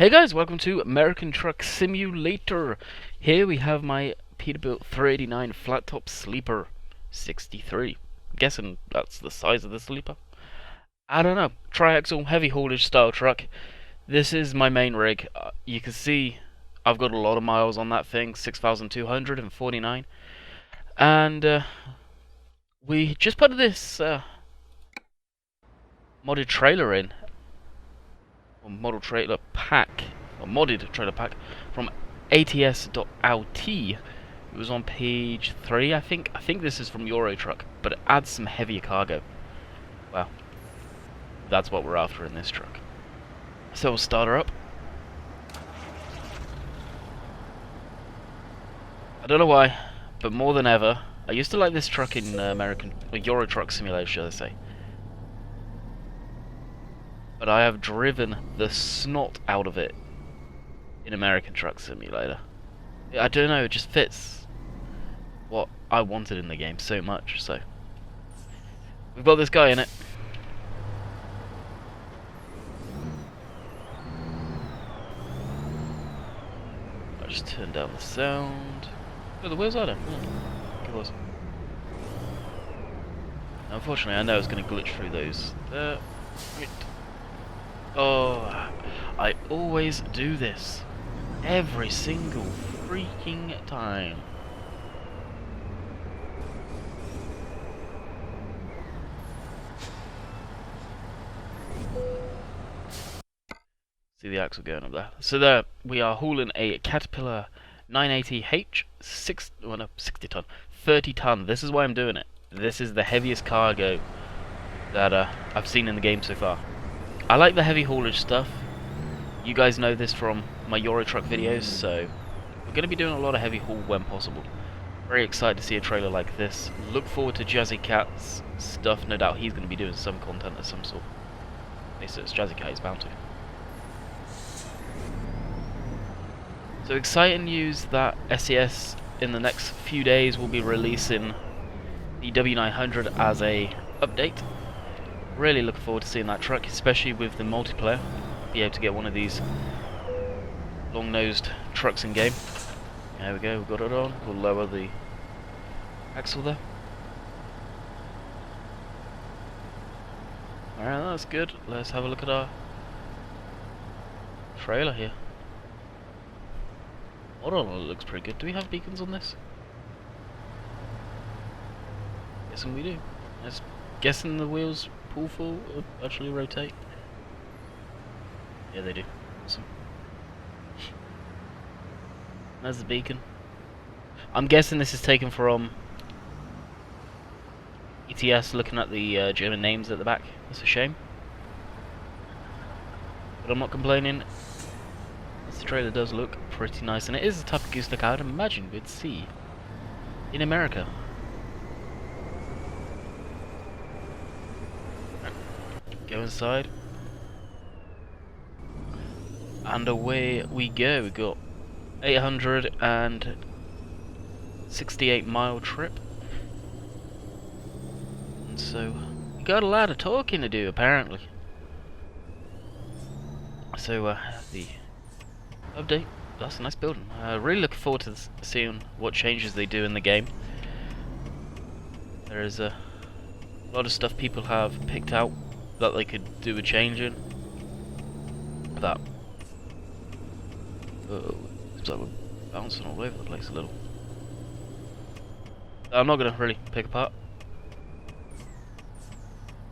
Hey guys, welcome to American Truck Simulator. Here we have my Peterbilt 389 flat top sleeper 63. I'm guessing that's the size of the sleeper. I don't know. Triaxle heavy haulage style truck. This is my main rig. You can see I've got a lot of miles on that thing, 6,249. And we just put this modded trailer in. Or model trailer pack, or modded trailer pack from ats.lt. It was on page 3, I think. I think this is from Euro Truck, but it adds some heavier cargo. Well, that's what we're after in this truck. So we'll start her up. I don't know why, but more than ever, I used to like this truck in Euro Truck Simulator, should I say. But I have driven the snot out of it in American Truck Simulator. I don't know, it just fits what I wanted in the game so much, so. We've got this guy in it. I just turned down the sound. Oh, the wheels are down. Yeah. Good was. Unfortunately, I know it's going to glitch through those. Right. Oh, I always do this. Every single freaking time. See the axle going up there. So there, we are hauling a Caterpillar 980H, 60 ton, 30 ton. This is why I'm doing it. This is the heaviest cargo that I've seen in the game so far. I like the heavy haulage stuff. You guys know this from my Euro Truck videos, so we're going to be doing a lot of heavy haul when possible. Very excited to see a trailer like this. Look forward to Jazzy Cat's stuff. No doubt he's going to be doing some content of some sort. At least it's Jazzy Cat, he's bound to. So exciting news that SES in the next few days will be releasing the W900 as a update. Really looking forward to seeing that truck, especially with the multiplayer. Be able to get one of these long-nosed trucks in game. There we go, we've got it on. We'll lower the axle there. Alright, that's good. Let's have a look at our trailer here. Modular looks pretty good. Do we have beacons on this? Guessing we do. Let's guessing the wheels pull full or actually rotate. Yeah, they do. Awesome. There's the beacon. I'm guessing this is taken from ETS, looking at the German names at the back. That's a shame. But I'm not complaining. This trailer does look pretty nice, and it is the type of gooseneck I would imagine we'd see in America. Go inside. And away we go. We got 868 mile trip. And so we got a lot of talking to do apparently. So the update, that's a nice building. Really looking forward to seeing what changes they do in the game. There is a lot of stuff people have picked out that they could do a change in. That looks like we're bouncing all over the place a little. I'm not gonna really pick apart.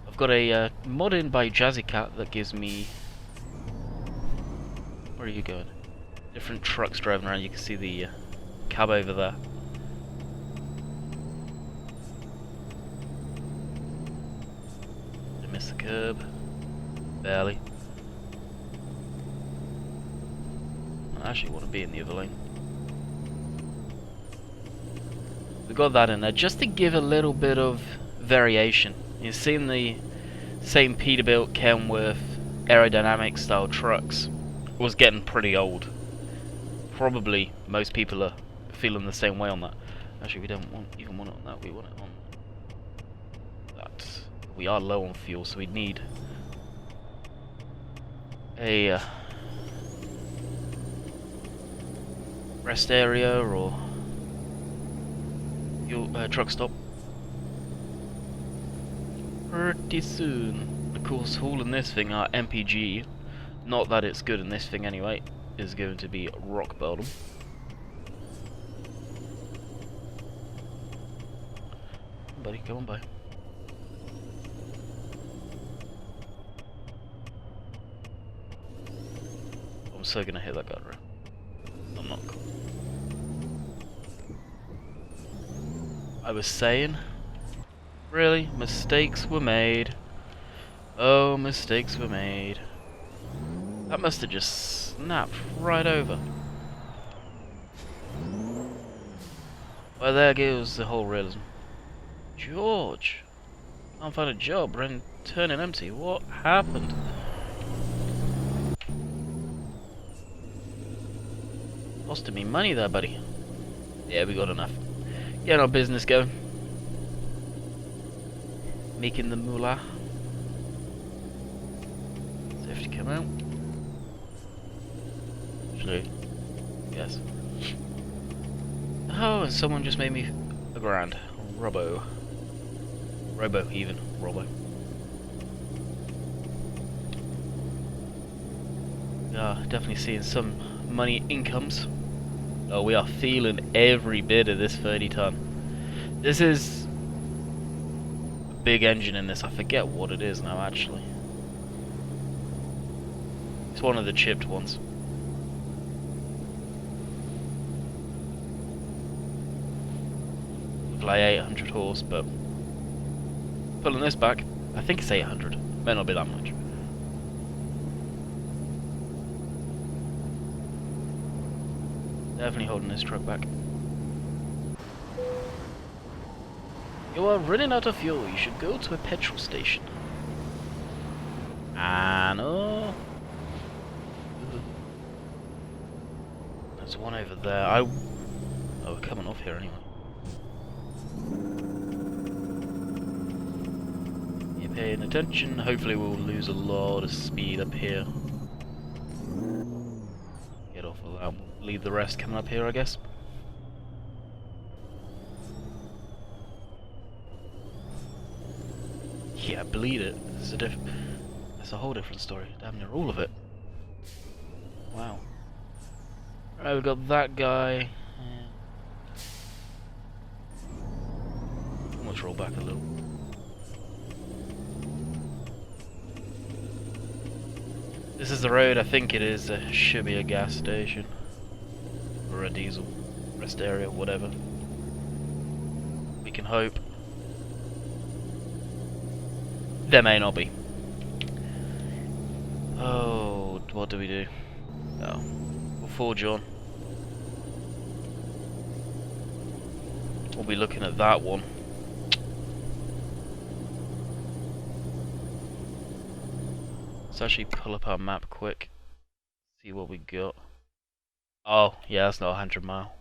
I've got a mod in by Jazzy Cat that gives me. Where are you going? Different trucks driving around. You can see the cab over there. Miss the curb. Barely. I actually want to be in the other lane. We got that in there just to give a little bit of variation. You've seen the same Peterbilt, Kenworth, aerodynamic style trucks was getting pretty old. Probably most people are feeling the same way on that. Actually, we don't even want it on that. We want it on that. We are low on fuel, so we need a rest area or your truck stop pretty soon. Of course, hauling this thing, our MPG, not that it's good in this thing anyway, is going to be rock bottom. Buddy, come on by. I'm so gonna hit that guardrail. I'm not cool. I was saying, really, mistakes were made. Oh, mistakes were made. That must have just snapped right over. Well, there goes the whole realism. George, can't find a job, ran turning empty. What happened? Costing me money there, buddy. Yeah, we got enough. Getting our business going. Making the moolah. Safety come out. Actually, yes. Oh, and someone just made me a grand. Robo even. Robo. Yeah, definitely seeing some money incomes. Oh, we are feeling every bit of this 30 ton. This is a big engine in this. I forget what it is now, actually. It's one of the chipped ones. Like 800 horse, but pulling this back, I think it's 800. May not be that much. Definitely holding this truck back. You are running out of fuel. You should go to a petrol station. I know. There's one over there. Oh, we're coming off here anyway. You're paying attention. Hopefully we'll lose a lot of speed up here. Get off of that. We'll leave the rest coming up here, I guess. Yeah, bleed it. That's a whole different story. Damn near all of it. Wow. Alright, we've got that guy. Let's roll back a little. This is the road, I think it is. Should be a gas station. Or a diesel. Rest area, whatever. We can hope. There may not be. Oh, what do we do? Oh, we'll forge on. We'll be looking at that one. Let's actually pull up our map quick. See what we got. Oh, yeah, that's not 100 mile.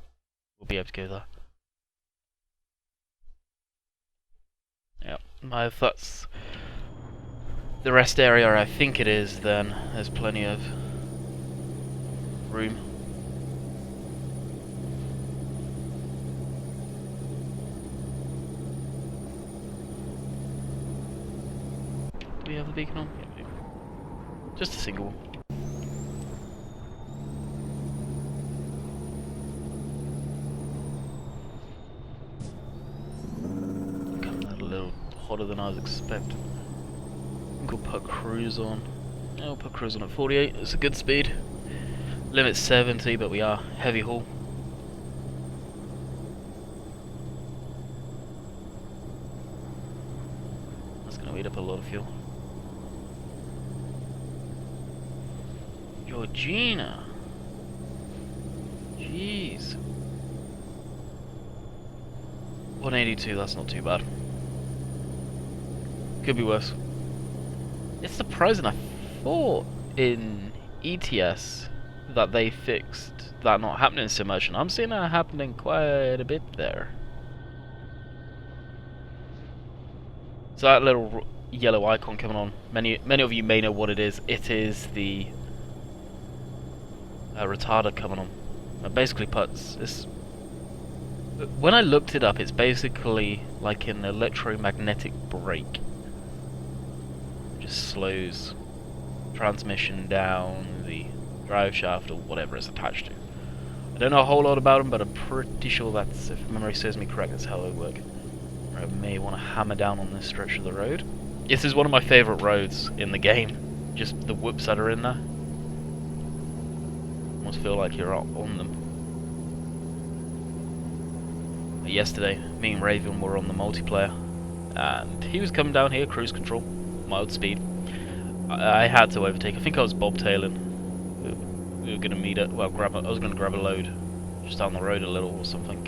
We'll be able to go there. Yep, if that's the rest area, I think it is, then there's plenty of room. Do we have the beacon on? Yeah, we do. Just a single one. Coming out a little hotter than I was expecting. I think we'll put cruise on. Yeah, we'll put cruise on at 48. It's a good speed. Limit 70, but we are heavy haul. That's going to eat up a lot of fuel. Georgina. Jeez. 182, that's not too bad. Could be worse. It's surprising, I thought in ETS that they fixed that not happening so much, and I'm seeing that happening quite a bit there. So that little yellow icon coming on, many of you may know what it is. It is the retarder coming on. It basically puts this. When I looked it up, it's basically like an electromagnetic brake. It just slows transmission down the drive shaft or whatever it's attached to. I don't know a whole lot about them, but I'm pretty sure that's, if memory serves me correct, that's how they work. I may want to hammer down on this stretch of the road. This is one of my favourite roads in the game. Just the whoops that are in there. Almost feel like you're on them. Yesterday, me and Raven were on the multiplayer, and he was coming down here, cruise control, mild speed. I had to overtake. I think I was bobtailing. We were gonna meet up. Well, I was gonna grab a load just down the road a little or something.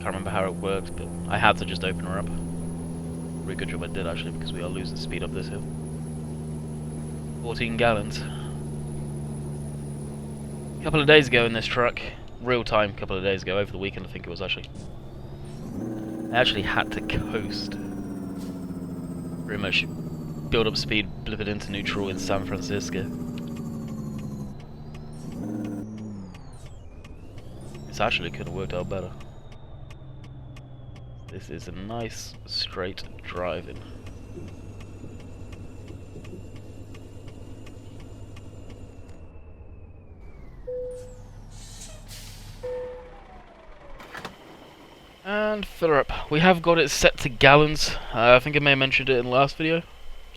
Can't remember how it worked, but I had to just open her up. Pretty good job I did actually, because we are losing speed up this hill. 14 gallons. A couple of days ago in this truck. Real time, a couple of days ago, over the weekend I think it was actually. I actually had to coast. Pretty much build up speed, blip it into neutral in San Francisco. This actually could have worked out better. This is a nice straight driving. And fill her up. We have got it set to gallons. I think I may have mentioned it in the last video.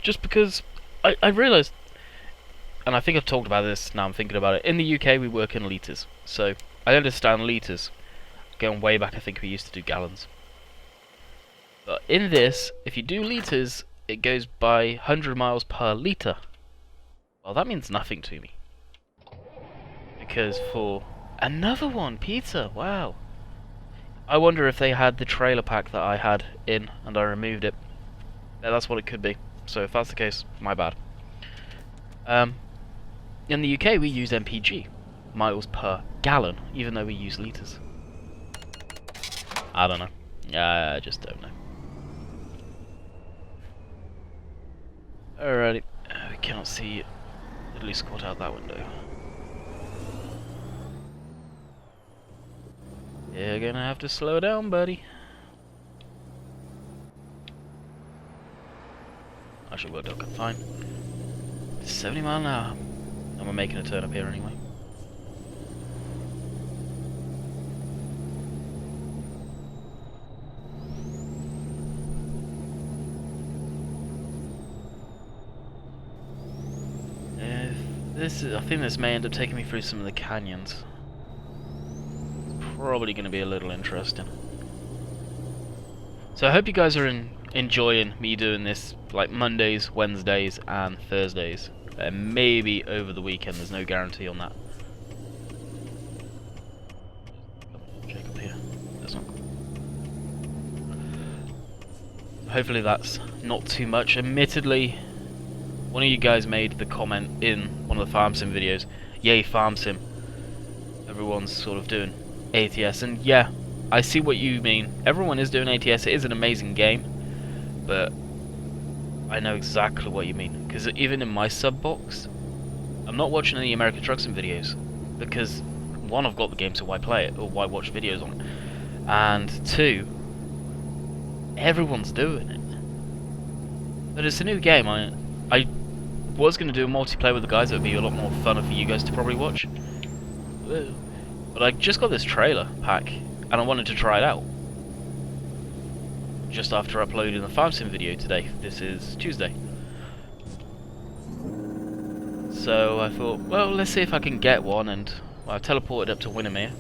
Just because I realised, and I think I've talked about this, now I'm thinking about it. In the UK we work in litres. So I understand litres. Going way back I think we used to do gallons. But in this, if you do litres, it goes by 100 miles per litre. Well, that means nothing to me. Because for another one, pizza, wow. I wonder if they had the trailer pack that I had in and I removed it. Yeah, that's what it could be. So if that's the case, my bad. In the UK we use MPG, miles per gallon, even though we use litres. I don't know. I just don't know. Alrighty. We cannot see at least squat out that window. You're gonna have to slow down, buddy. Actually worked out fine. 70 miles an hour. And we're making a turn up here anyway. I think this may end up taking me through some of the canyons. Probably going to be a little interesting. So I hope you guys are enjoying me doing this like Mondays, Wednesdays and Thursdays. Maybe over the weekend, there's no guarantee on that. Check up here. This one. Hopefully that's not too much. Admittedly, one of you guys made the comment in one of the Farm Sim videos, yay Farm Sim. Everyone's sort of doing ATS, and yeah, I see what you mean. Everyone is doing ATS. It is an amazing game, but I know exactly what you mean, because even in my sub box, I'm not watching any American Truck Sim videos, because one, I've got the game, so why play it, or why watch videos on it, and two, everyone's doing it. But it's a new game. I was going to do a multiplayer with the guys. It would be a lot more fun for you guys to probably watch. But I just got this trailer pack, and I wanted to try it out. Just after uploading the Farm Sim video today. This is Tuesday. So I thought, well, let's see if I can get one, and well, I teleported up to Winnemucca.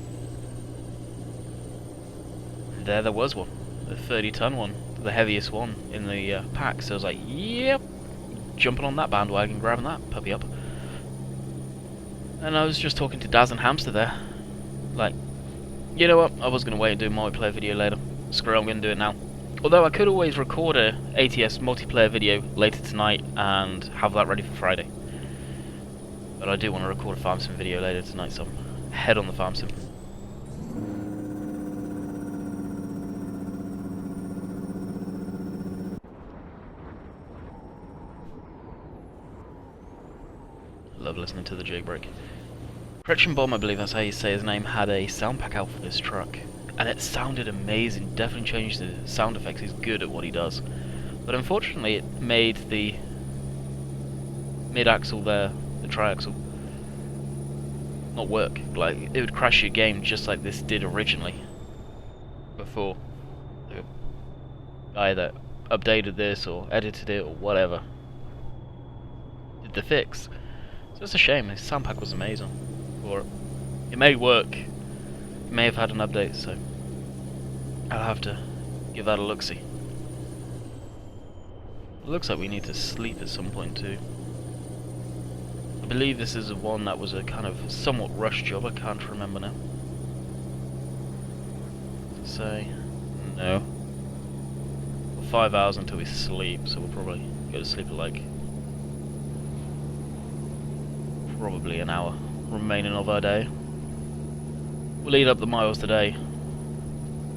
There was one. The 30-ton one. The heaviest one in the pack. So I was like, yep. Jumping on that bandwagon, grabbing that puppy up. And I was just talking to Daz and Hamster there. Like, you know what, I was going to wait and do a multiplayer video later. Screw it, I'm going to do it now. Although I could always record a ATS multiplayer video later tonight and have that ready for Friday. But I do want to record a Farm Sim video later tonight, so I'm head on the Farm Sim. Love listening to the jig brake. Bomb, I believe that's how you say his name, had a sound pack out for this truck, and it sounded amazing. Definitely changed the sound effects. He's good at what he does, but unfortunately, it made the mid-axle there, the tri-axle, not work. Like, it would crash your game just like this did originally. Before the guy that updated this or edited it or whatever did the fix. So it's a shame. His sound pack was amazing for it. It may work. It may have had an update, so I'll have to give that a look-see. It looks like we need to sleep at some point too. I believe this is one that was a kind of somewhat rushed job. I can't remember now. Say no. 5 hours until we sleep, so we'll probably go to sleep at like probably an hour remaining of our day. We'll eat up the miles today,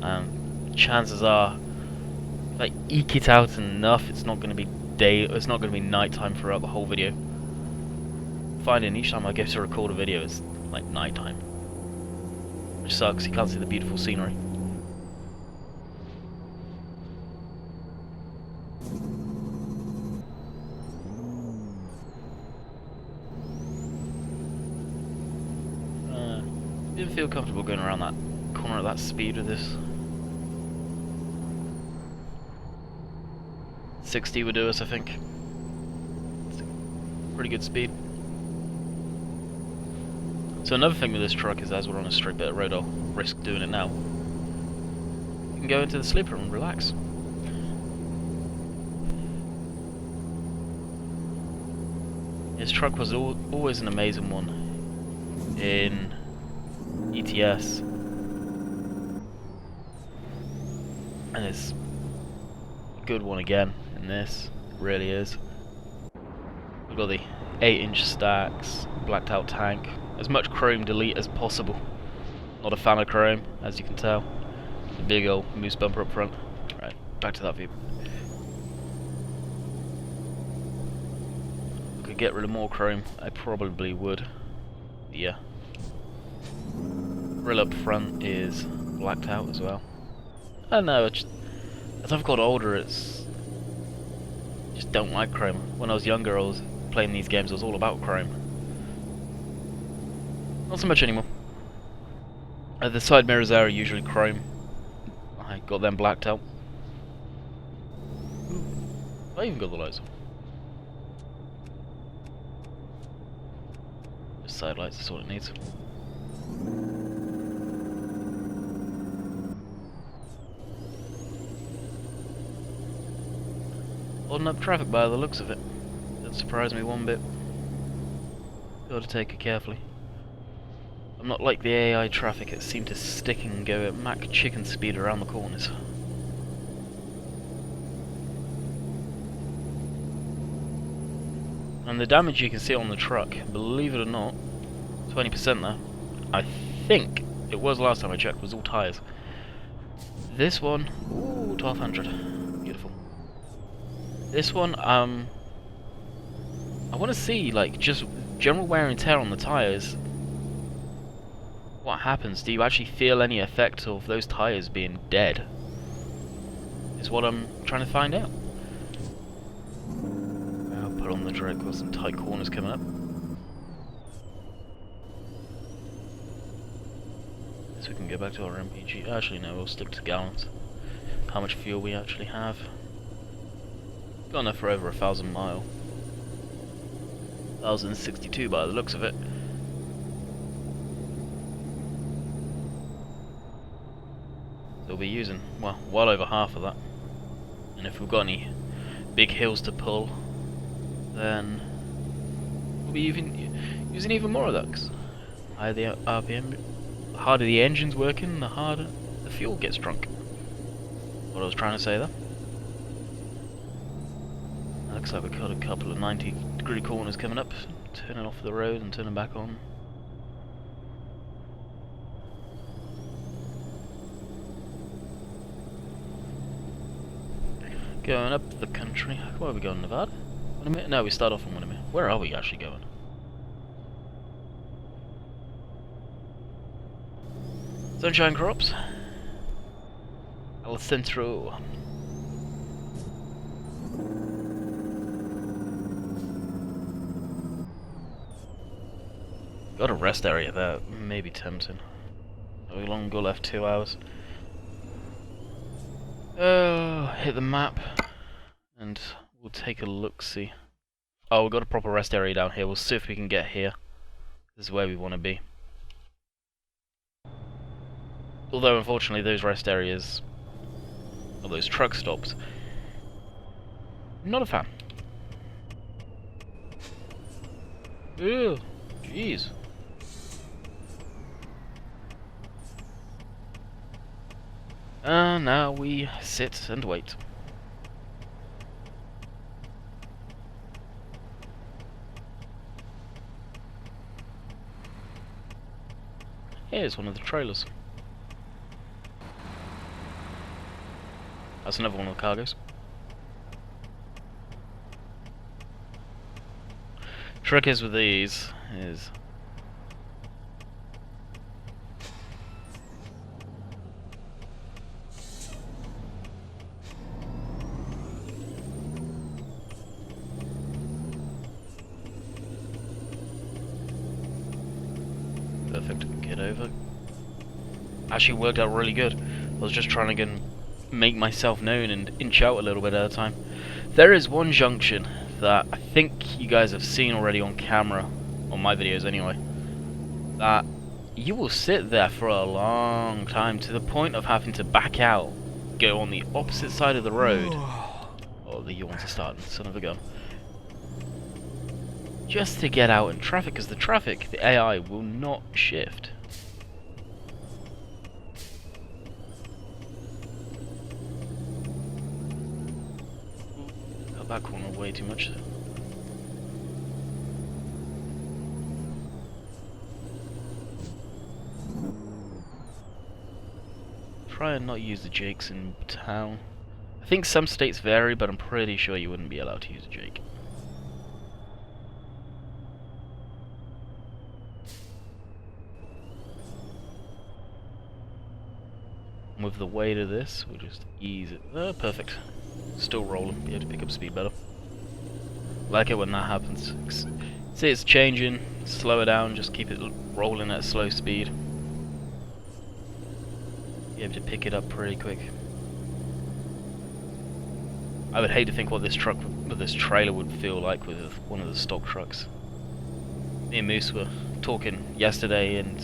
and chances are, if I eke it out enough, it's not going to be day. It's not going to be nighttime throughout the whole video. Finding each time I go to record a video, it's like nighttime, which sucks. You can't see the beautiful scenery. Didn't feel comfortable going around that corner at that speed with this. 60 would do us, I think. It's a pretty good speed. So another thing with this truck is, as we're on a straight bit of road, I'll risk doing it now. You can go into the sleeper and relax. This truck was always an amazing one in ETS, and it's a good one again in this. It really is. We've got the 8-inch stacks, blacked out tank, as much chrome delete as possible. Not a fan of chrome, as you can tell. The big old moose bumper up front. Right, back to that view. If I could get rid of more chrome, I probably would. Yeah. Grill up front is blacked out as well. I don't know, as I've got older, it's just don't like chrome. When I was younger, I was playing these games, it was all about chrome. Not so much anymore. The side mirrors there are usually chrome. I got them blacked out. Ooh, I even got the lights on. Just side lights, that's all it needs. Holding up traffic by the looks of it. That surprised me one bit. Got to take it carefully. I'm not like the AI traffic that seem to stick and go at Mach chicken speed around the corners. And the damage you can see on the truck, believe it or not, 20% there. I think it was last time I checked, was all tyres. This one, ooh, 1200. Beautiful. This one, I want to see, like, just general wear and tear on the tyres. What happens? Do you actually feel any effect of those tyres being dead? Is what I'm trying to find out. I'll put on the direct, got some tight corners coming up. So we can go back to our MPG. Actually, no, we'll stick to gallons. How much fuel we actually have. Got enough for over 1,000 miles. 1,062 by the looks of it. So we'll be using, well over half of that. And if we've got any big hills to pull, then we'll be using even more of that. 'Cause higher the RPM, the harder the engine's working, the harder the fuel gets drunk. What I was trying to say there. Looks like we've got a couple of 90-degree corners coming up, turning off the road and turning back on. Going up the country. Where are we going, Nevada? Winnemucca? No, we start off in Winnemucca. Where are we actually going? Sunshine crops. El Centro. Got a rest area there, maybe tempting. We long go left 2 hours. Hit the map, and we'll take a look-see. Oh, we've got a proper rest area down here. We'll see if we can get here. This is where we want to be. Although, unfortunately, those rest areas, or those truck stops, not a fan. Ew, jeez. Now we sit and wait. Here's one of the trailers. That's another one of the cargoes. Trick is with these is perfect. Get over. Actually worked out really good. I was just trying to make myself known and inch out a little bit at a time. There is one junction that I think you guys have seen already on camera, on my videos anyway, that you will sit there for a long time to the point of having to back out, go on the opposite side of the road. Oh, the you want to start, son of a gun. Just to get out in traffic, because the AI will not shift. Got that corner way too much. Try and not use the jakes in town. I think some states vary, but I'm pretty sure you wouldn't be allowed to use a jake. With the weight of this, we'll just ease it. Perfect. Still rolling. Be able to pick up speed better. Like it when that happens. See it's changing, slow it down, just keep it rolling at a slow speed. Be able to pick it up pretty quick. I would hate to think what this trailer would feel like with one of the stock trucks. Me and Moose were talking yesterday, and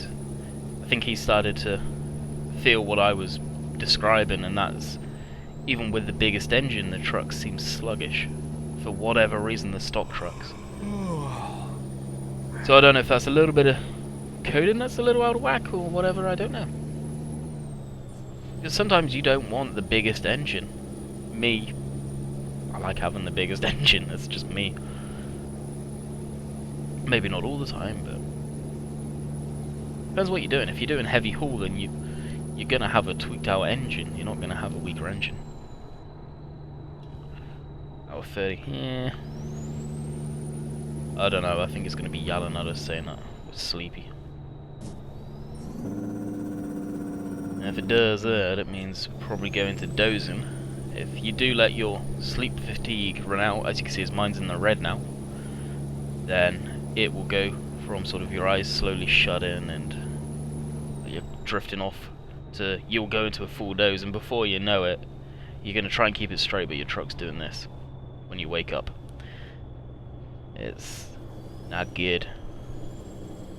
I think he started to feel what I was describing, and that's even with the biggest engine, the truck seems sluggish for whatever reason. The stock trucks. So I don't know if that's a little bit of coding that's a little out of whack or whatever. I don't know. Because sometimes you don't want the biggest engine. Me, I like having the biggest engine. That's just me. Maybe not all the time, but depends what you're doing. If you're doing heavy haul, then you're gonna have a tweaked out engine. You're not gonna have a weaker engine. Hour 30. Yeah. I don't know. I think it's gonna be yelling at us saying that we're sleepy. And if it does that, it means we'll probably go into dozing. If you do let your sleep fatigue run out, as you can see, mine's in the red now, then it will go from sort of your eyes slowly shut in and you're drifting off to you'll go into a full doze, and before you know it, you're going to try and keep it straight, but your truck's doing this when you wake up. It's not good.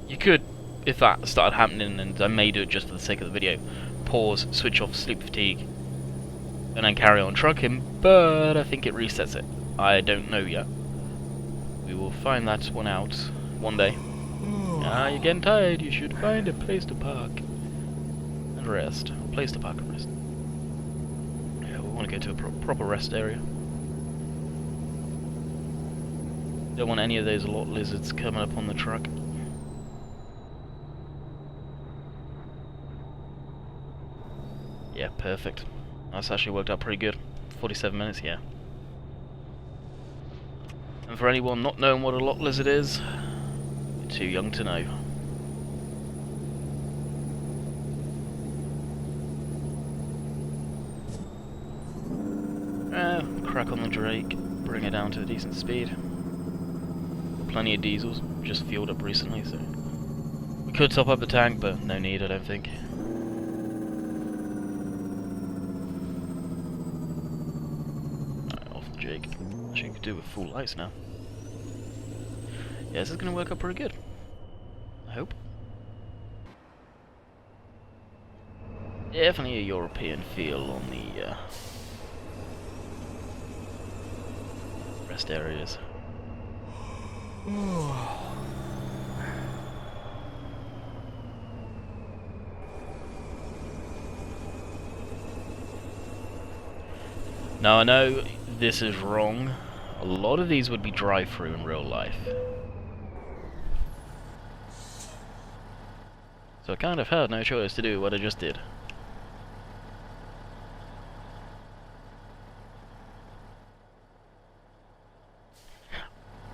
You could, if that started happening, and I may do it just for the sake of the video, pause, switch off sleep fatigue, and then carry on trucking, but I think it resets it. I don't know yet. We will find that one out one day. Ah, you're getting tired, you should find a place to park and rest. A place to park and rest. Yeah, we want to go to a proper rest area. Don't want any of those lot lizards coming up on the truck. Yeah, perfect. That's actually worked out pretty good. 47 minutes, yeah. And for anyone not knowing what a lot lizard is, you're too young to know. back on the Drake, bring it down to a decent speed. Plenty of diesels, just fueled up recently, so we could top up the tank, but no need, I don't think. Alright, off the Drake. Actually, could do with full lights now. Yeah, this is going to work out pretty good. I hope. Definitely a European feel on the rest areas. Now I know this is wrong. A lot of these would be drive-through in real life. So I kind of had no choice to do what I just did.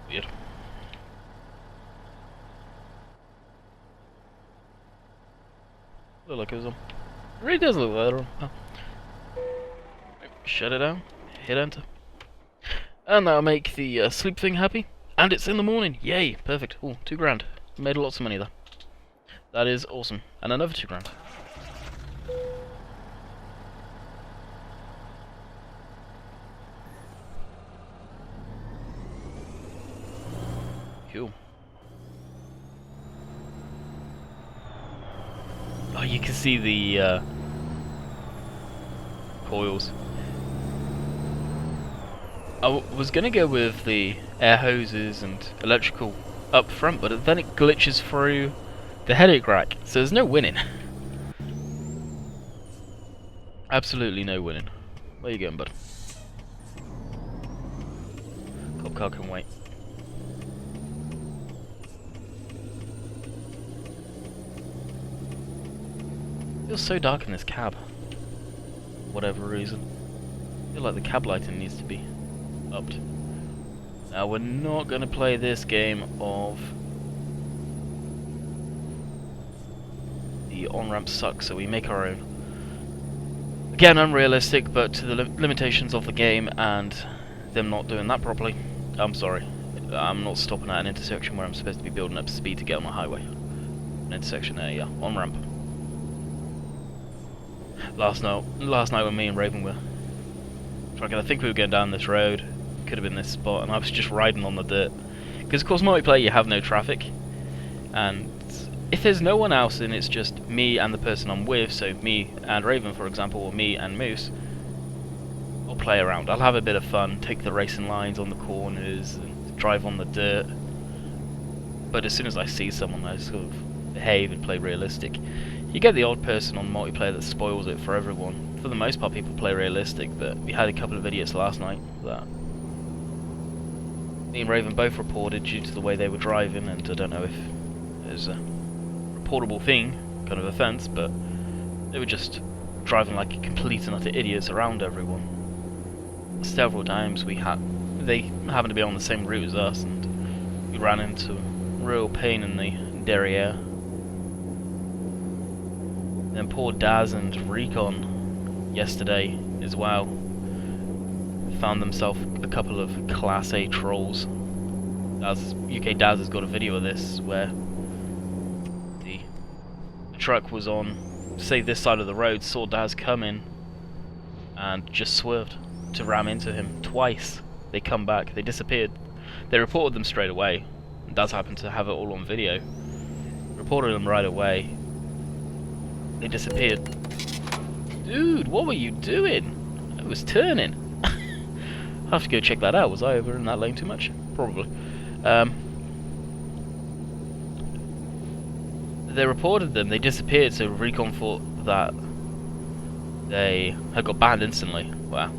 Weird. Look like it was on. It really does look like it was on. Shut it down. Hit enter. And that'll make the sleep thing happy. And it's in the morning. Yay! Perfect. Ooh, $2,000. Made lots of money there. That is awesome. And another $2,000. Cool. Oh, you can see the coils. I was gonna go with the air hoses and electrical up front, but then it glitches through the headache rack, so there's no winning. Absolutely no winning. Where you going, bud? Cop car can wait. It feels so dark in this cab. For whatever reason. I feel like the cab lighting needs to be upped. Now we're not going to play this game of the on-ramp sucks, so we make our own. Again, unrealistic, but to the limitations of the game and them not doing that properly. I'm sorry. I'm not stopping at an intersection where I'm supposed to be building up speed to get on the highway. An intersection there, yeah. On-ramp. Last night when me and Raven were trucking, I think we were going down this road. Could have been this spot, and I was just riding on the dirt. Because of course multiplayer you have no traffic, and if there's no one else and it's just me and the person I'm with, so me and Raven for example, or me and Moose, I'll play around. I'll have a bit of fun, take the racing lines on the corners, and drive on the dirt. But as soon as I see someone, I sort of behave and play realistic. You get the odd person on multiplayer that spoils it for everyone. For the most part people play realistic, but we had a couple of idiots last night that me and Raven both reported due to the way they were driving, and I don't know if it was a reportable thing, kind of offence, but they were just driving like complete and utter idiots around everyone. Several times they happened to be on the same route as us, and we ran into real pain in the derriere. Then poor Daz and Recon yesterday as well found themselves a couple of Class A trolls. UK Daz has got a video of this where the truck was on, say, this side of the road, saw Daz coming and just swerved to ram into him twice. They come back, they disappeared. They reported them straight away. Daz happened to have it all on video. Reported them right away. They disappeared. Dude, what were you doing? I was turning. I'll have to go check that out. Was I over in that lane too much? Probably. They reported them, they disappeared, so Recon thought that they had got banned instantly. Wow.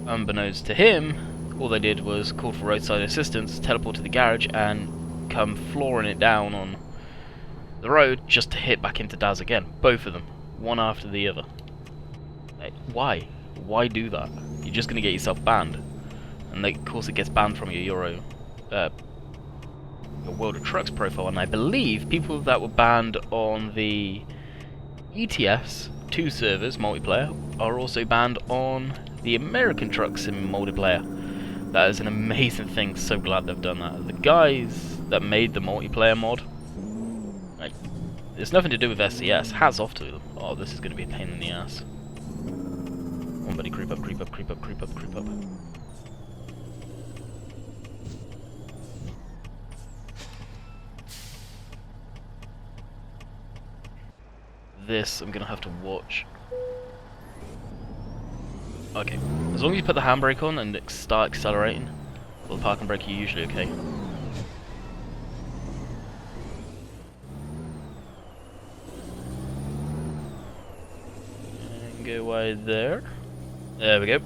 Unbeknownst to him, all they did was call for roadside assistance, teleport to the garage, and come flooring it down on the road just to hit back into Daz again. Both of them. One after the other. Like, why? Why do that? You're just going to get yourself banned. And of course it gets banned from your World of Trucks profile. And I believe people that were banned on the ETFs 2 servers, multiplayer, are also banned on the American Truck Sim multiplayer. That is an amazing thing, so glad they've done that. The guys that made the multiplayer mod, like, it's nothing to do with SCS, hats off to them. Oh, this is going to be a pain in the ass. Come on, buddy, creep up, creep up, creep up, creep up, creep up. This I'm gonna have to watch. Okay, as long as you put the handbrake on and start accelerating, well, the parking brake, you're usually okay. And go away there. There we go.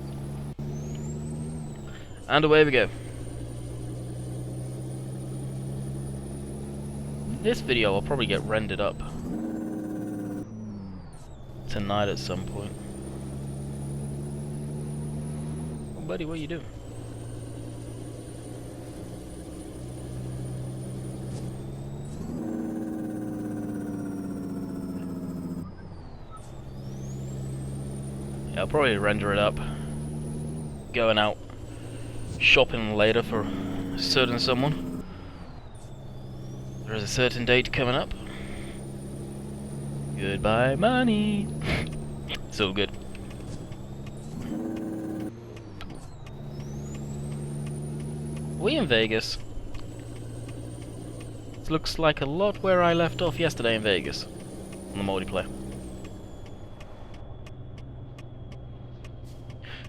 And away we go. This video will probably get rendered up tonight at some point. Oh, buddy, what are you doing? Yeah, I'll probably render it up. Going out shopping later for a certain someone. There is a certain date coming up. Goodbye, money. It's all good. We in Vegas. This looks like a lot where I left off yesterday in Vegas on the multiplayer.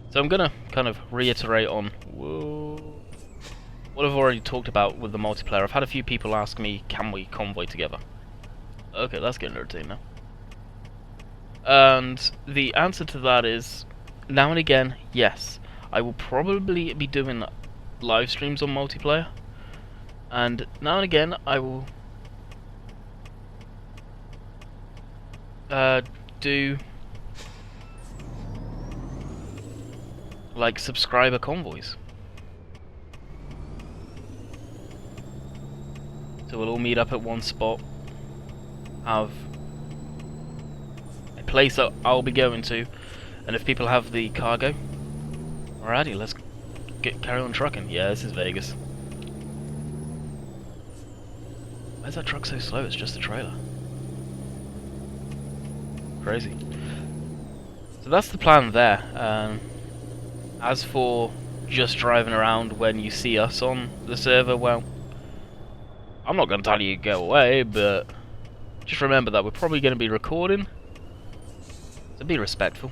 So I'm gonna kind of reiterate on what I've already talked about with the multiplayer. I've had a few people ask me, can we convoy together? Okay, that's getting entertaining now. And the answer to that is, now and again, yes. I will probably be doing live streams on multiplayer, and now and again I will do like subscriber convoys. So we'll all meet up at one spot, have a place that I'll be going to, and if people have the cargo, alrighty, let's carry on trucking. Yeah, this is Vegas. Why is that truck so slow? It's just a trailer. Crazy. So that's the plan there. As for just driving around when you see us on the server, well, I'm not going to tell you to go away, but just remember that we're probably going to be recording, so be respectful.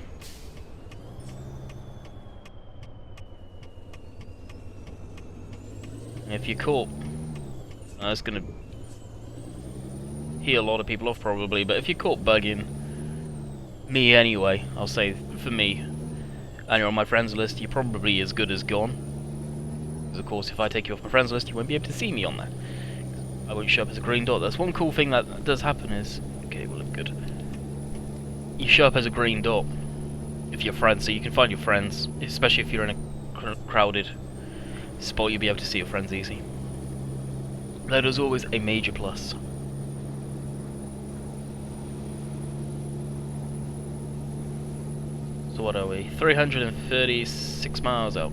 If you're caught, that's going to heat a lot of people off probably, but if you're caught bugging me anyway, I'll say for me, and you're on my friends list, you're probably as good as gone. Because of course if I take you off my friends list, you won't be able to see me on there. I won't show up as a green dot. That's one cool thing that does happen is, okay, we'll look good. You show up as a green dot if you're friends, so you can find your friends, especially if you're in a crowded spot, you'll be able to see your friends easy. That is always a major plus. So what are we? 336 miles out.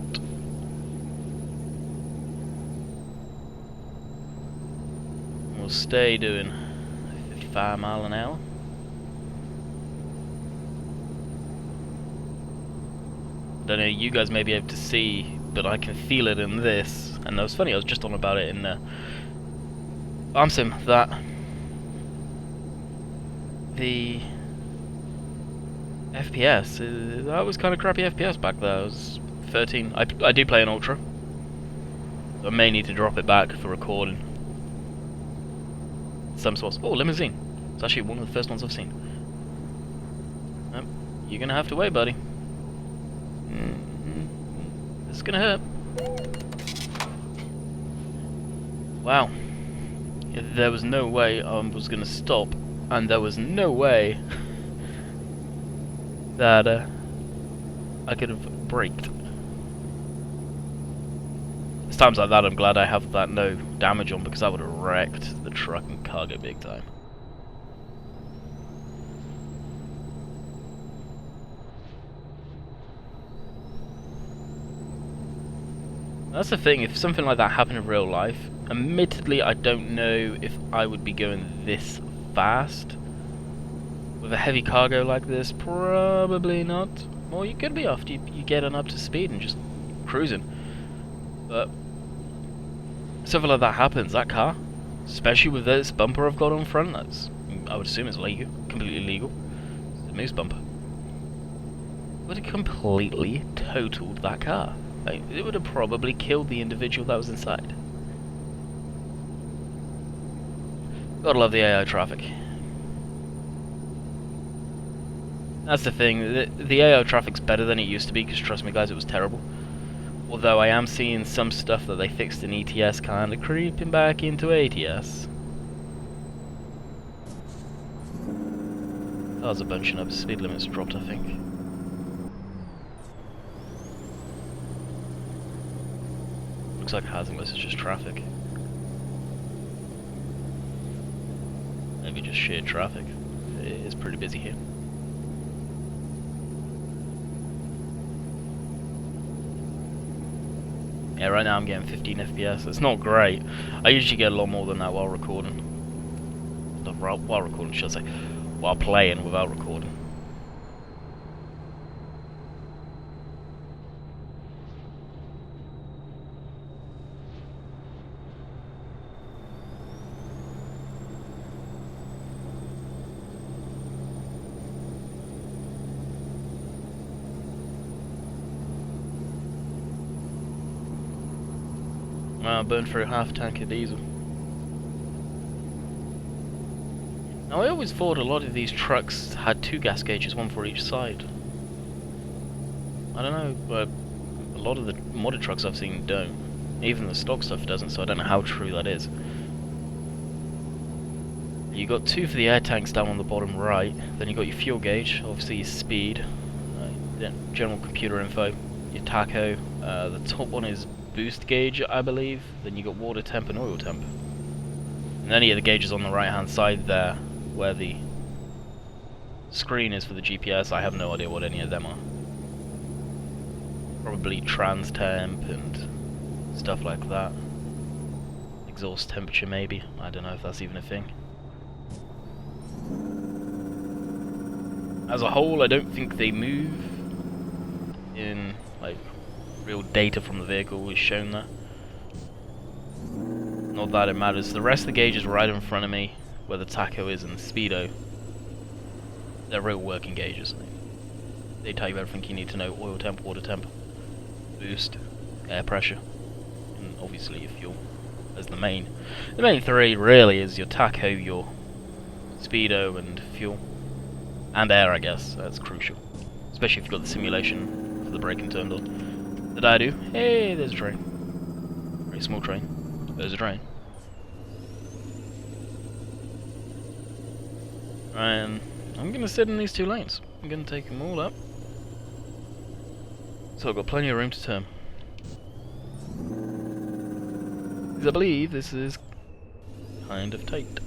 We'll stay doing 55 miles an hour. I don't know, you guys may be able to see, but I can feel it in this. And that was funny, I was just on about it in ArmSim, that the FPS, that was kind of crappy FPS back there. It was 13. I do play an Ultra. I may need to drop it back for recording. Some source. Oh, limousine. It's actually one of the first ones I've seen. Nope. You're gonna have to wait, buddy. This is gonna hurt. Wow. There was no way I was gonna stop, and there was no way that I could have braked. It's times like that I'm glad I have that no damage on, because I would have wrecked the truck and cargo big time. That's the thing, if something like that happened in real life, admittedly I don't know if I would be going this fast. With a heavy cargo like this, probably not. Well, you could be after you get on up to speed and just cruising. But something like that happens, that car, especially with this bumper I've got on front, that's, I would assume it's legal, completely legal. It's a moose bumper. Would have completely totaled that car. Like, it would have probably killed the individual that was inside. Gotta love the AI traffic. That's the thing, the AI traffic's better than it used to be, because trust me guys, it was terrible. Although I am seeing some stuff that they fixed in ETS kinda creeping back into ATS. Cars are bunching up, speed limit's dropped I think. Looks like it has, unless it's just traffic. Maybe just sheer traffic. It is pretty busy here. Yeah, right now I'm getting 15 FPS. It's not great. I usually get a lot more than that while recording. While recording, should I say. While playing without recording. I burned through half a tank of diesel. Now I always thought a lot of these trucks had 2 gas gauges, one for each side. I don't know, but a lot of the modded trucks I've seen don't. Even the stock stuff doesn't, so I don't know how true that is. You got 2 for the air tanks down on the bottom right, then you got your fuel gauge, obviously your speed, general computer info, your tacho, the top one is boost gauge I believe, then you got water temp and oil temp. And any of the gauges on the right hand side there, where the screen is for the GPS, I have no idea what any of them are. Probably trans temp and stuff like that. Exhaust temperature maybe, I don't know if that's even a thing. As a whole I don't think they move in like real data from the vehicle is shown there. Not that it matters. The rest of the gauge is right in front of me, where the tacho is and the speedo. They're real working gauges. They tell you everything you need to know: oil temp, water temp, boost, air pressure, and obviously your fuel. As the main 3 really is your tacho, your speedo, and fuel, and air. I guess that's crucial, especially if you've got the simulation for the braking turned on. That I do. Hey, there's a train. Very small train. There's a train. And I'm gonna sit in these 2 lanes. I'm gonna take them all up. So I've got plenty of room to turn. Because I believe this is kind of tight.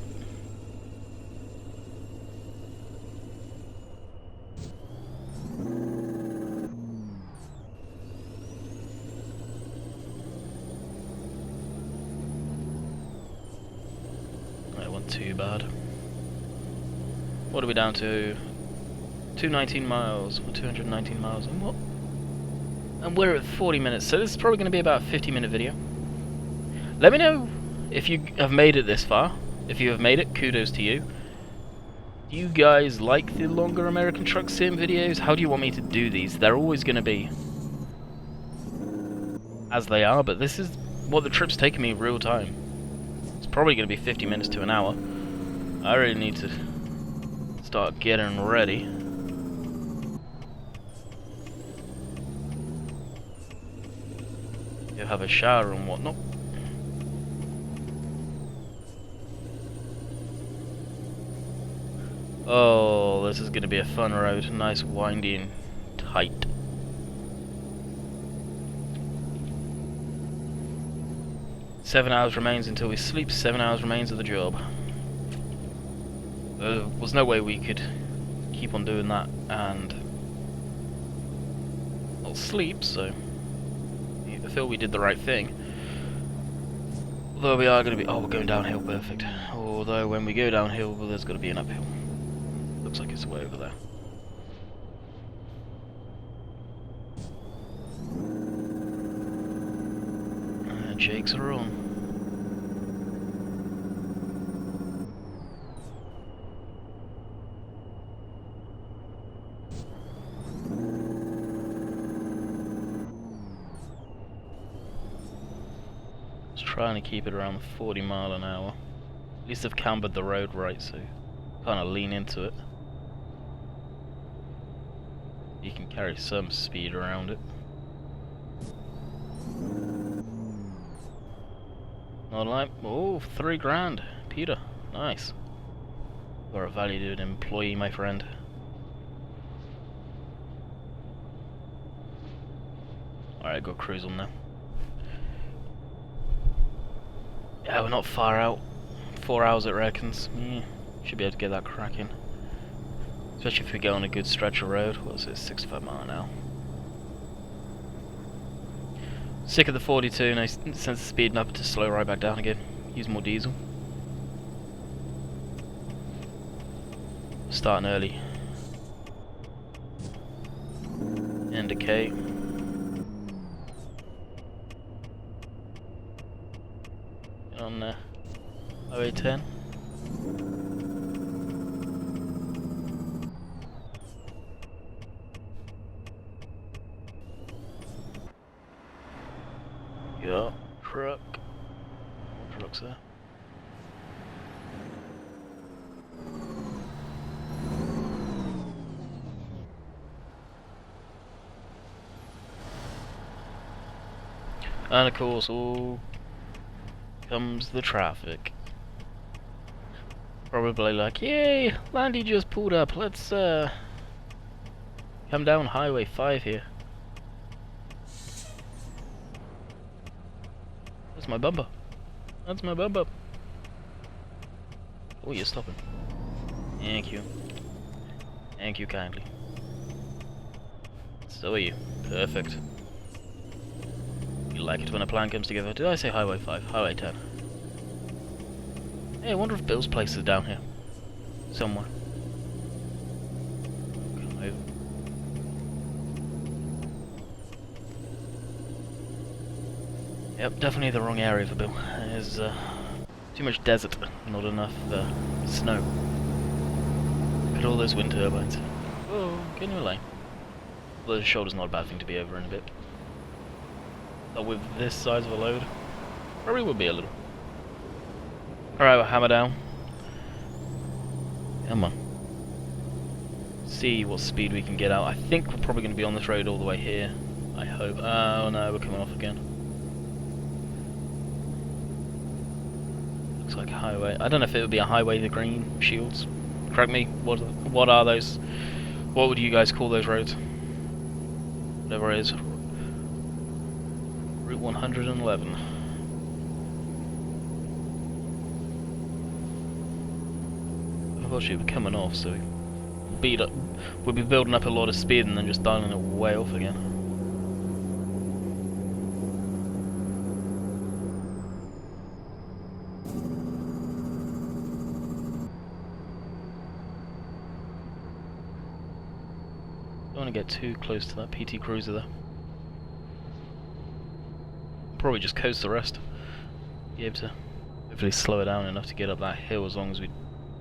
Too bad. What are we down to? 219 miles, or 219 miles, and what? And we're at 40 minutes, so this is probably going to be about a 50-minute video. Let me know if you have made it this far. If you have made it, kudos to you. Do you guys like the longer American Truck Sim videos? How do you want me to do these? They're always going to be as they are, but this is what the trip's taking me in real time. Probably going to be 50 minutes to an hour. I really need to start getting ready. You have a shower and whatnot. Oh, this is going to be a fun road. Nice, windy and tight. "7 hours remains until we sleep, 7 hours remains of the job." There was no way we could keep on doing that and not sleep, so we I feel we did the right thing. Although we are going to be... Oh, we're going downhill, perfect. Although when we go downhill, well, there's got to be an uphill. Looks like it's way over there. And Jakes are on. Trying to keep it around 40 mile an hour. At least I've cambered the road right, so kind of lean into it. You can carry some speed around it. Not like, oh, 3 grand, Peter, nice. You're a valued employee, my friend. Alright, go cruise on now. Yeah, we're not far out. 4 hours it reckons. Yeah, should be able to get that cracking. Especially if we go on a good stretch of road. What is it, 65 mile an hour? Sick of the 42, no sense of speeding up to slow right back down again. Use more diesel. Starting early. Indicate. On Highway 10. Yeah, truck. What truck's there? And of course, all comes the traffic. Probably like, yay, Landy just pulled up, let's come down Highway 5 here. That's my bumper. That's my bumper. Oh, you're stopping. Thank you. Thank you kindly. So are you. Perfect. You like it when a plan comes together. Did I say Highway 5? Highway 10. Hey, I wonder if Bill's place is down here. Somewhere. Come over. Yep, definitely the wrong area for Bill. There's too much desert, not enough snow. Look at all those wind turbines. Oh, get in your lane. Well, the shoulder's not a bad thing to be over in a bit. But with this size of a load, probably would be a little. Alright, we'll hammer down. Come on. See what speed we can get out. I think we're probably going to be on this road all the way here. I hope. Oh no, we're coming off again. Looks like a highway. I don't know if it would be a highway, the green shields. Correct me, what are those? What would you guys call those roads? Whatever it is. Route 111. Unfortunately, we're coming off, so we'll be building up a lot of speed and then just dialing it way off again. Don't want to get too close to that PT Cruiser there. Probably just coast the rest. Be able to hopefully slow it down enough to get up that hill as long as we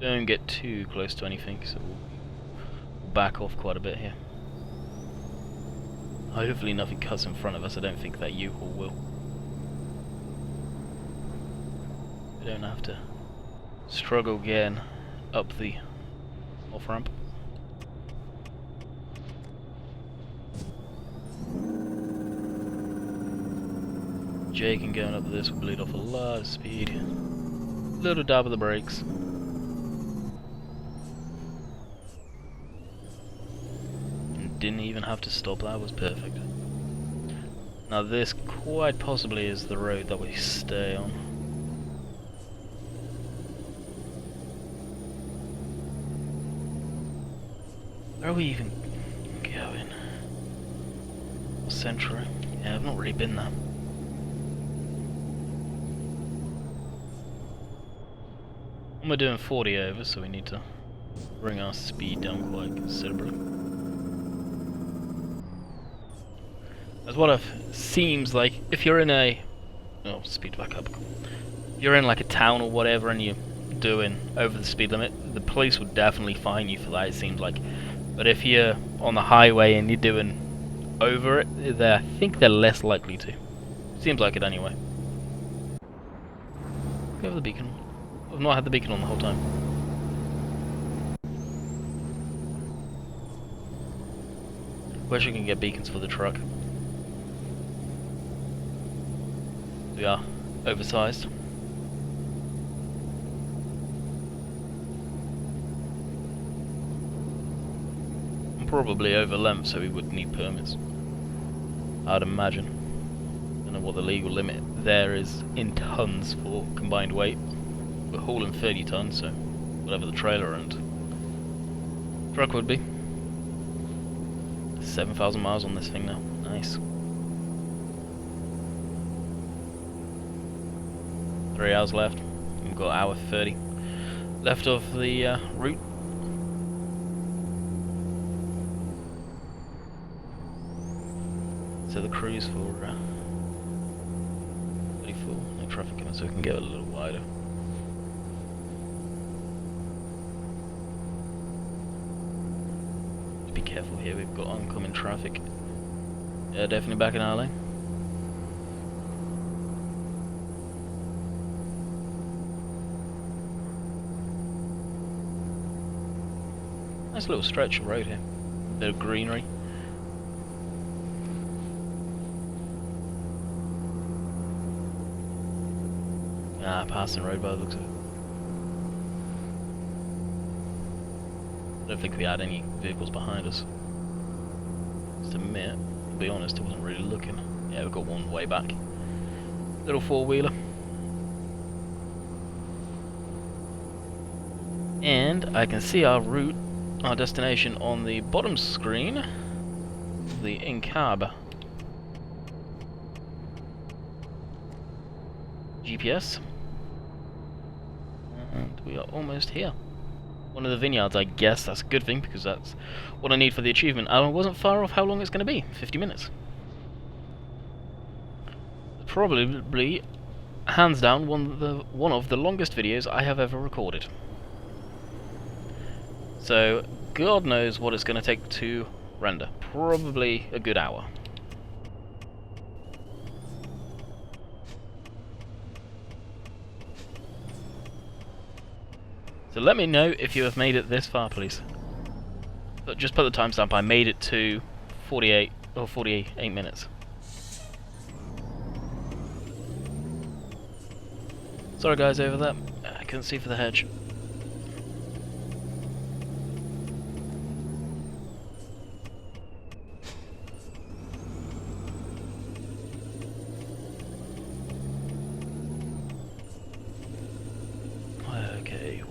don't get too close to anything, so we'll back off quite a bit here. Hopefully nothing cuts in front of us. I don't think that U-Haul will. We don't have to struggle again up the off-ramp. Jake and going up this will bleed off a lot of speed. Little dab of the brakes. And didn't even have to stop, that was perfect. Now this quite possibly is the road that we stay on. Where are we even going? Centro? Yeah, I've not really been there. And we're doing 40 over, so we need to bring our speed down quite considerably. As what seems like, if you're in a... Oh, speed back up. If you're in like a town or whatever and you're doing over the speed limit, the police would definitely fine you for that, it seems like. But if you're on the highway and you're doing over it, I think they're less likely to. Seems like it anyway. We have the beacon. I've not had the beacon on the whole time. Wish I can get beacons for the truck. We are oversized. And probably over length, so we would need permits, I'd imagine. I don't know what the legal limit there is in tons for combined weight. We're hauling 30 tons, so whatever the trailer and truck would be. 7,000 miles on this thing now. Nice. 3 hours left. We've got hour 30 left of the route. So the cruise for 34. No traffic in it, so we can get a little wider. Be careful here, we've got oncoming traffic. Yeah, definitely back in our lane. Nice little stretch of road here. Bit of greenery. Ah, passing road by the looks of it. I don't think we had any vehicles behind us. Just a minute, to be honest, I wasn't really looking. Yeah, we've got one way back. Little four-wheeler. And I can see our route, our destination on the bottom screen, the in-cab GPS. And we are almost here. One of the vineyards, I guess. That's a good thing, because that's what I need for the achievement. And I wasn't far off how long it's going to be. 50 minutes. Probably, hands down, one of the longest videos I have ever recorded. So, God knows what it's going to take to render. Probably a good hour. So let me know if you have made it this far, please. But just put the timestamp, I made it to 48 or 48 minutes. Sorry guys over there, I couldn't see for the hedge.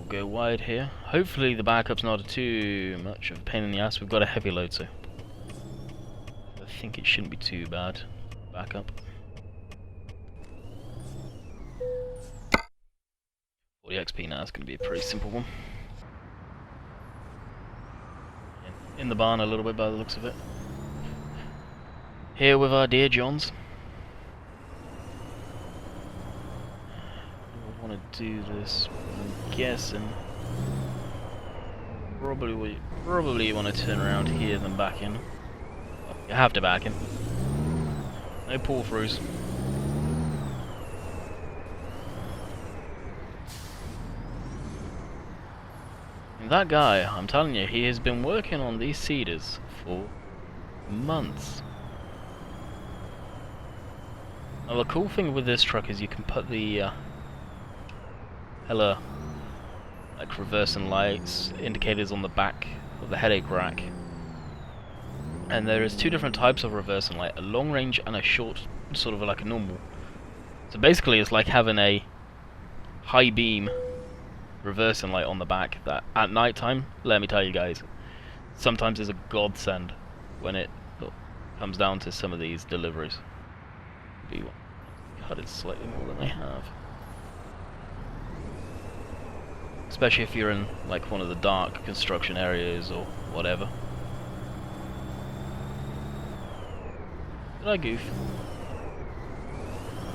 Go wide here. Hopefully the backup's not too much of a pain in the ass. We've got a heavy load, so I think it shouldn't be too bad. Backup. 40 XP now, it's going to be a pretty simple one. In the barn a little bit by the looks of it. Here with our dear Johns. Want to do this, I'm guessing probably you want to turn around here then back in. You have to back in. No pull throughs. And that guy, I'm telling you, he has been working on these cedars for months. Now the cool thing with this truck is you can put the hella like reversing lights, indicators on the back of the headache rack. And there is two different types of reversing light, a long range and a short, sort of like a normal. So basically it's like having a high beam reversing light on the back that at night time, let me tell you guys, sometimes is a godsend when it comes down to some of these deliveries. Cut it slightly more than they have. especially if you're in like one of the dark construction areas or whatever. Did I goof?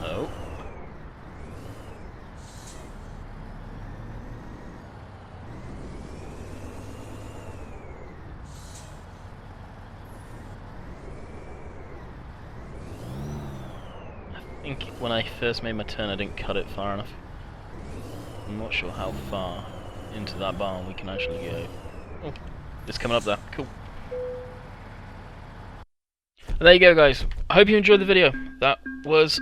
No. I think when I first made my turn I didn't cut it far enough. I'm not sure how far into that barn we can actually go. Oh, it's coming up there. Cool. And there you go, guys. I hope you enjoyed the video. That was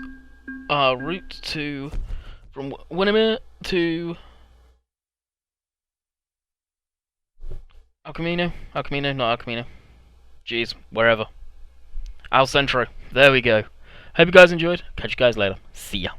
our route to from Winnemucca to El Camino, not El Camino. Jeez, wherever. Al Centro. There we go. Hope you guys enjoyed. Catch you guys later. See ya.